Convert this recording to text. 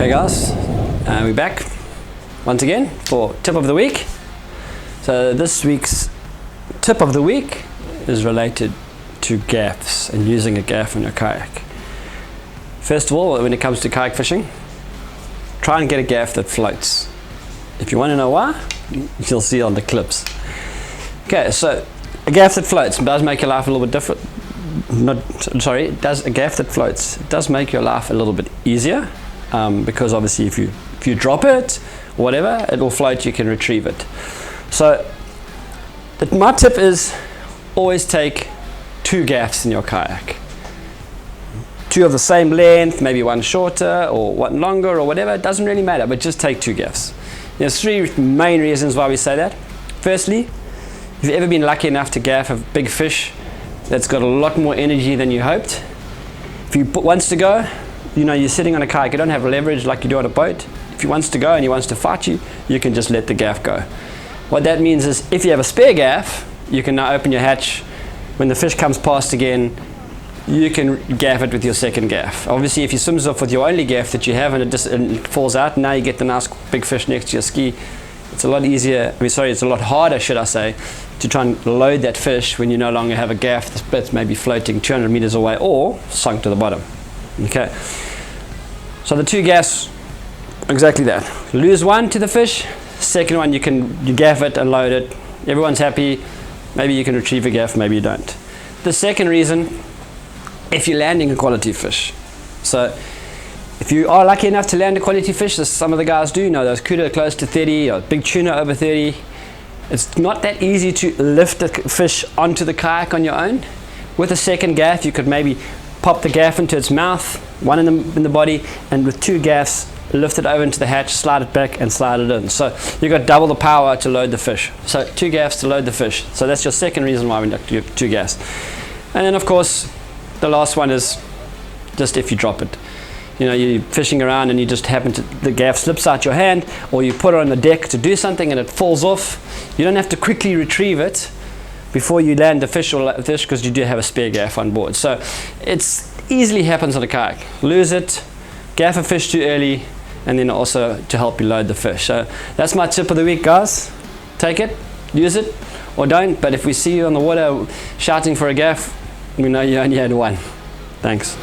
Hey guys, we're back once again for tip of the week. So this week's tip of the week is related to gaffs and using a gaff in your kayak. First of all, when it comes to kayak fishing, try and get a gaff that floats. If you want to know why, you'll see on the clips. Okay, so a gaff that floats does make your life a little bit different. A gaff that floats does make your life a little bit easier, because obviously if you drop it or whatever, it will float, you can retrieve it. So my tip is always take 2 gaffs in your kayak. 2 of the same length, maybe one shorter or one longer or whatever, it doesn't really matter, but just take 2 gaffs. There's 3 main reasons why we say that. Firstly, if you've ever been lucky enough to gaff a big fish that's got a lot more energy than you hoped, if he wants to go, you're sitting on a kayak, you don't have leverage like you do on a boat. If he wants to go and he wants to fight you, you can just let the gaff go. What that means is if you have a spare gaff, you can now open your hatch. When the fish comes past again, you can gaff it with your second gaff. Obviously, if he swims off with your only gaff that you have and it falls out, now you get the nice big fish next to your ski. It's a lot easier, it's a lot harder, should I say, to try and load that fish when you no longer have a gaff that's maybe floating 200 meters away or sunk to the bottom. Okay, so the 2 gaffs, exactly that. Lose one to the fish, second one you gaff it and load it. Everyone's happy. Maybe you can retrieve a gaff, maybe you don't. The second reason, if you're landing a quality fish. So if you are lucky enough to land a quality fish, as some of the guys do, those kudu close to 30 or big tuna over 30, it's not that easy to lift the fish onto the kayak on your own. With a second gaff, you could maybe pop the gaff into its mouth, one in the body, and with 2 gaffs, lift it over into the hatch, slide it back and slide it in. So you've got double the power to load the fish. So 2 gaffs to load the fish. So that's your second reason why we do 2 gaffs. And then of course, the last one is just if you drop it. You're fishing around and you just the gaff slips out your hand, or you put it on the deck to do something and it falls off. You don't have to quickly retrieve it before you land the fish because you do have a spare gaff on board. So it's easily happens on a kayak. Lose it, gaff a fish too early, and then also to help you load the fish. So that's my tip of the week, guys. Take it, use it, or don't. But if we see you on the water shouting for a gaff, we know you only had one. Thanks.